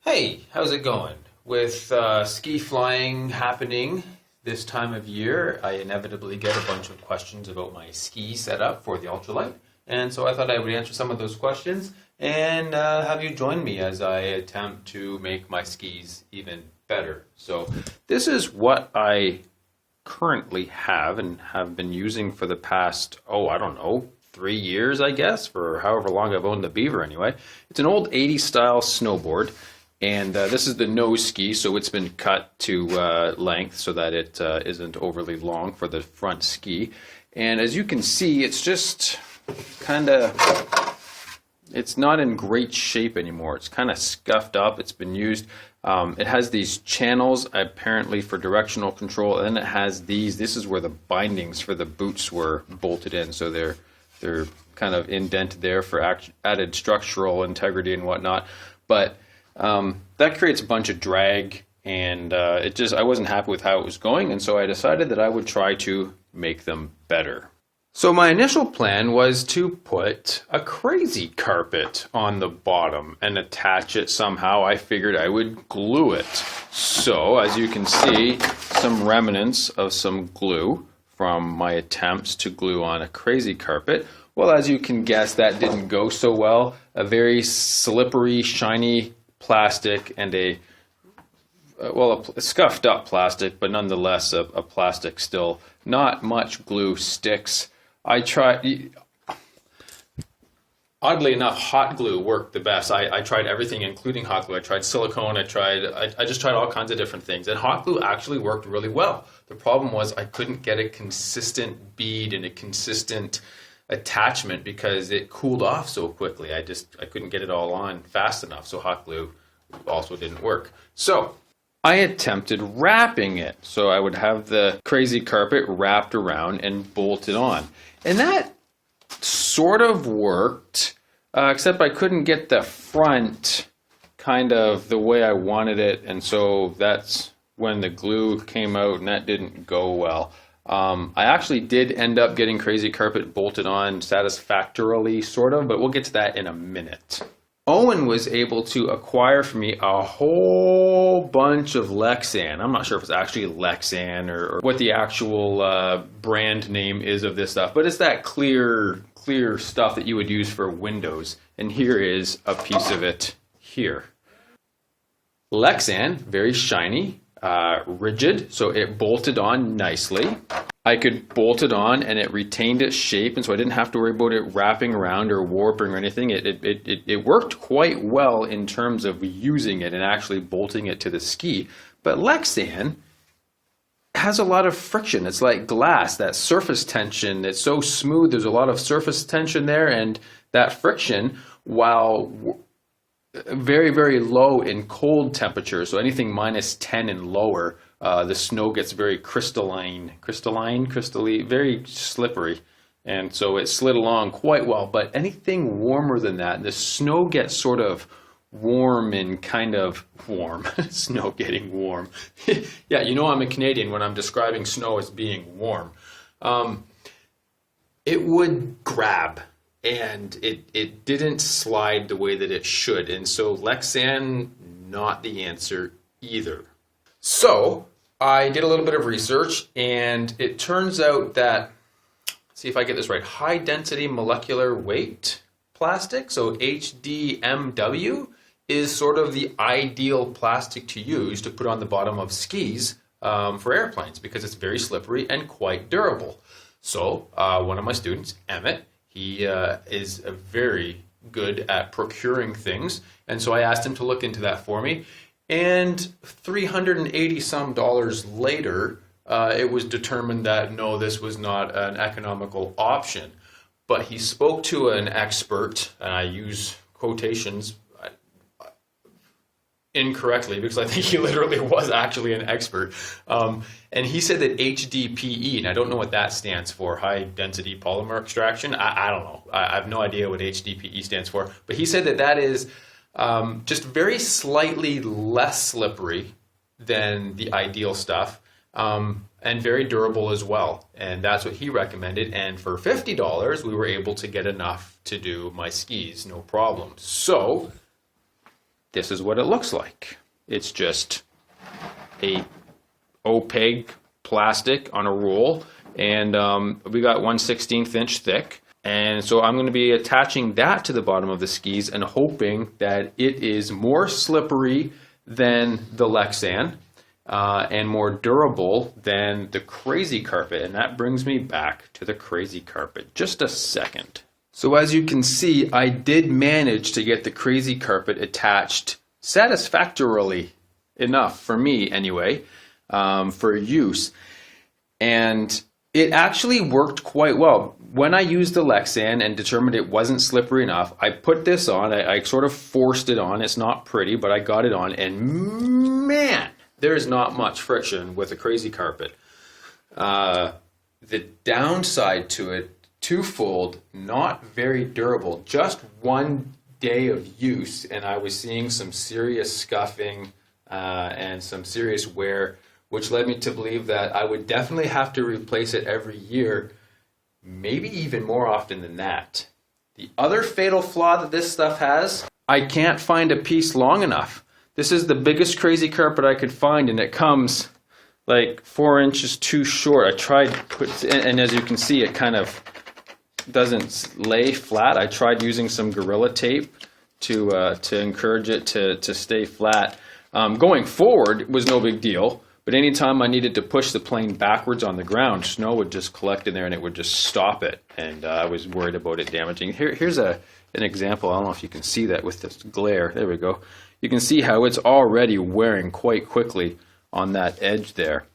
Hey, how's it going? With ski flying happening this time of year, I inevitably get a bunch of questions about my ski setup for the ultralight. And so I thought I would answer some of those questions and have you join me as I attempt to make my skis even better. So this is what I currently have and have been using for the past, I don't know, 3 years, I guess, for however long I've owned the Beaver anyway. It's an old 80s style snowboard. And this is the nose ski, so it's been cut to length so that it isn't overly long for the front ski. And as you can see, it's just kind of, it's not in great shape anymore. It's kind of scuffed up. It's been used. It has these channels apparently for directional control, and then it has these. This is where the bindings for the boots were bolted in, so they're kind of indented there for added structural integrity and whatnot. But that creates a bunch of drag, and I wasn't happy with how it was going, and so I decided that I would try to make them better. So my initial plan was to put a crazy carpet on the bottom and attach it somehow. I figured I would glue it. So as you can see, some remnants of some glue from my attempts to glue on a crazy carpet. Well, as you can guess, that didn't go so well. A very slippery, shiny plastic and a scuffed up plastic, but nonetheless a plastic still. Not much glue sticks. I tried, oddly enough, hot glue worked the best. I tried everything, including hot glue. I tried silicone, I just tried all kinds of different things. And hot glue actually worked really well. The problem was I couldn't get a consistent bead and a consistent attachment because it cooled off so quickly. I couldn't get it all on fast enough, so hot glue also didn't work. So I attempted wrapping it. So I would have the crazy carpet wrapped around and bolted on. And that sort of worked, except I couldn't get the front kind of the way I wanted it, and so that's when the glue came out, and that didn't go well. I actually did end up getting crazy carpet bolted on satisfactorily, sort of, but we'll get to that in a minute. Owen was able to acquire for me a whole bunch of Lexan. I'm not sure if it's actually Lexan or what the actual brand name is of this stuff, but it's that clear stuff that you would use for windows. And here is a piece of it here. Lexan, very shiny. Rigid, so it bolted on nicely. I could bolt it on and it retained its shape, and so I didn't have to worry about it wrapping around or warping or anything. It worked quite well in terms of using it and actually bolting it to the ski. But Lexan has a lot of friction. It's like glass, that surface tension. It's so smooth, there's a lot of surface tension there, and that friction, while very, very low in cold temperatures, so anything minus 10 and lower, the snow gets very crystalline, very slippery, and so it slid along quite well. But anything warmer than that, the snow gets sort of warm and kind of warm. Snow getting warm. Yeah, you know I'm a Canadian when I'm describing snow as being warm. It would grab. And it didn't slide the way that it should. And so Lexan, not the answer either. So I did a little bit of research, and it turns out that, see if I get this right, high density molecular weight plastic, so HDMW, is sort of the ideal plastic to use to put on the bottom of skis for airplanes, because it's very slippery and quite durable. So one of my students, Emmett, he is very good at procuring things, and so I asked him to look into that for me. And $380 some later, it was determined that no, this was not an economical option. But he spoke to an expert, and I use quotations incorrectly because I think he literally was actually an expert. And he said that HDPE, and I don't know what that stands for, high density polymer extraction. I don't know. I have no idea what HDPE stands for. But he said that that is just very slightly less slippery than the ideal stuff, and very durable as well. And that's what he recommended. And for $50, we were able to get enough to do my skis, no problem. So this is what it looks like. It's just a opaque plastic on a roll, and we got 1/16 inch thick. And so I'm going to be attaching that to the bottom of the skis and hoping that it is more slippery than the Lexan and more durable than the Crazy Carpet. And that brings me back to the Crazy Carpet. Just a second. So as you can see, I did manage to get the Crazy Carpet attached satisfactorily enough, for me anyway, for use. And it actually worked quite well. When I used the Lexan and determined it wasn't slippery enough, I put this on. I sort of forced it on. It's not pretty, but I got it on. And man, there's not much friction with a Crazy Carpet. The downside to it, twofold, not very durable. Just one day of use, and I was seeing some serious scuffing and some serious wear, which led me to believe that I would definitely have to replace it every year, maybe even more often than that. The other fatal flaw that this stuff has, I can't find a piece long enough. This is the biggest Crazy Carpet I could find, and it comes like 4 inches too short. I tried, and as you can see, it kind of doesn't lay flat. I tried using some Gorilla Tape to encourage it to stay flat. Going forward, it was no big deal. But anytime I needed to push the plane backwards on the ground, snow would just collect in there and it would just stop it. And I was worried about it damaging. Here's an example. I don't know if you can see that with this glare. There we go. You can see how it's already wearing quite quickly on that edge there.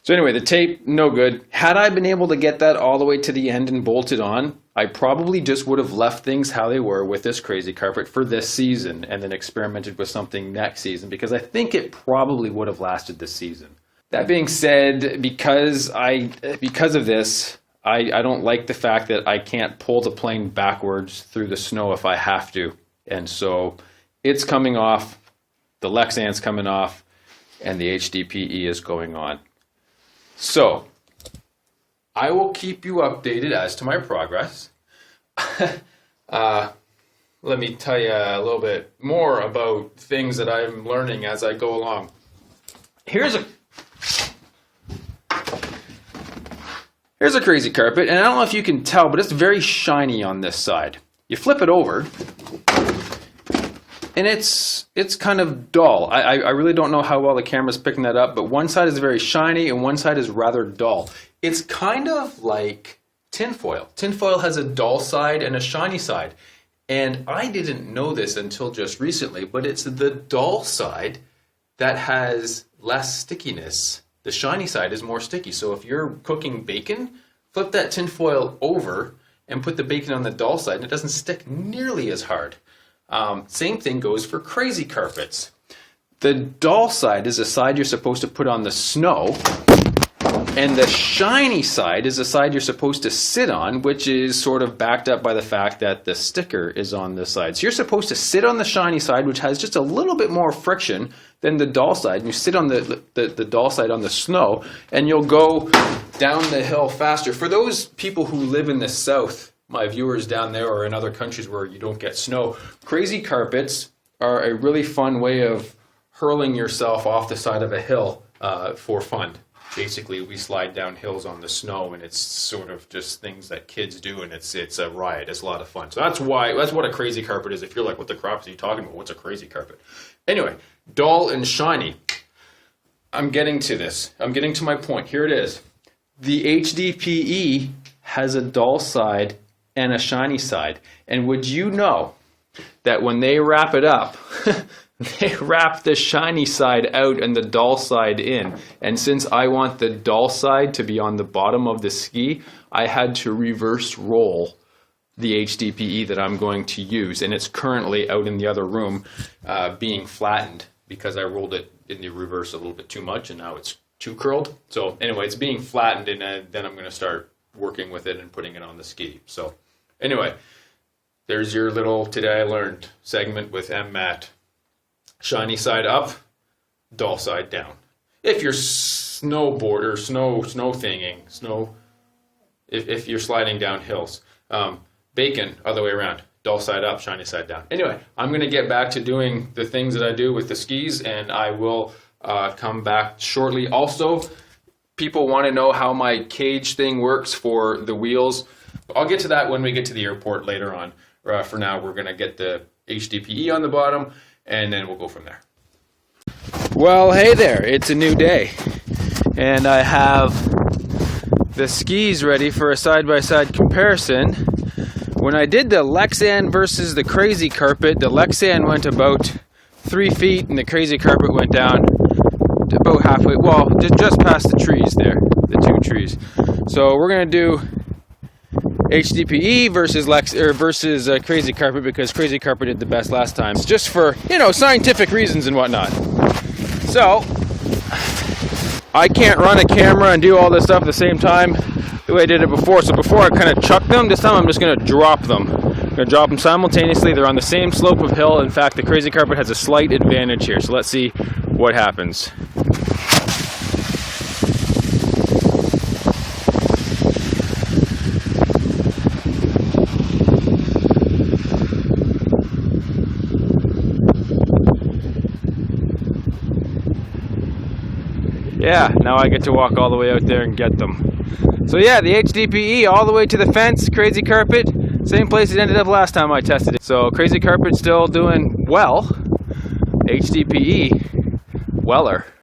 So anyway, the tape, no good. Had I been able to get that all the way to the end and bolted on, I probably just would have left things how they were with this Crazy Carpet for this season and then experimented with something next season, because I think it probably would have lasted this season. That being said, because of this, I don't like the fact that I can't pull the plane backwards through the snow if I have to. And so it's coming off, the Lexan's coming off, and the HDPE is going on. So, I will keep you updated as to my progress. Let me tell you a little bit more about things that I'm learning as I go along. Here's a Crazy Carpet, and I don't know if you can tell, but it's very shiny on this side. You flip it over, and it's kind of dull. I really don't know how well the camera's picking that up, but one side is very shiny and one side is rather dull. It's kind of like tinfoil. Tinfoil has a dull side and a shiny side. And I didn't know this until just recently, but it's the dull side that has less stickiness. The shiny side is more sticky. So if you're cooking bacon, flip that tinfoil over and put the bacon on the dull side, and it doesn't stick nearly as hard. Same thing goes for Crazy Carpets. The dull side is the side you're supposed to put on the snow, and the shiny side is the side you're supposed to sit on, which is sort of backed up by the fact that the sticker is on this side. So you're supposed to sit on the shiny side, which has just a little bit more friction than the dull side. And you sit on the dull side on the snow, and you'll go down the hill faster. For those people who live in the south, my viewers down there, or in other countries where you don't get snow, Crazy Carpets are a really fun way of hurling yourself off the side of a hill for fun. Basically, we slide down hills on the snow, and it's sort of just things that kids do, and it's a riot. It's a lot of fun. So that's what a Crazy Carpet is. If you're like, what the crap are you talking about? What's a Crazy Carpet? Anyway, dull and shiny. I'm getting to this. I'm getting to my point. Here it is. The HDPE has a dull side and a shiny side. And would you know that when they wrap it up, they wrap the shiny side out and the dull side in. And since I want the dull side to be on the bottom of the ski, I had to reverse roll the HDPE that I'm going to use. And it's currently out in the other room being flattened because I rolled it in the reverse a little bit too much and now it's too curled. So anyway, it's being flattened, and then I'm going to start working with it and putting it on the ski. So anyway, there's your little Today I Learned segment with mmatt. Shiny side up, dull side down. If you're snowboarder, snow thinging, if you're sliding down hills. Bacon, other way around. dull side up, shiny side down. Anyway, I'm going to get back to doing the things that I do with the skis, and I will come back shortly. Also, people want to know how my cage thing works for the wheels. I'll get to that when we get to the airport later on. For now, we're going to get the HDPE on the bottom, and then we'll go from there. Well, hey there, it's a new day, and I have the skis ready for a side-by-side comparison. When I did the Lexan versus the Crazy Carpet, the Lexan went about 3 feet and the Crazy Carpet went down to about halfway, well, just past the trees there, the 2 trees. So we're going to do HDPE versus Crazy Carpet, because Crazy Carpet did the best last time, just for, you know, scientific reasons and whatnot. So I can't run a camera and do all this stuff at the same time the way I did it before. So before I kind of chucked them, this time I'm just going to drop them. I'm going to drop them simultaneously. They're on the same slope of hill. In fact, the Crazy Carpet has a slight advantage here. So let's see what happens. Yeah, now I get to walk all the way out there and get them. So yeah, the HDPE all the way to the fence, Crazy Carpet, same place it ended up last time I tested it. So Crazy Carpet still doing well, HDPE, weller.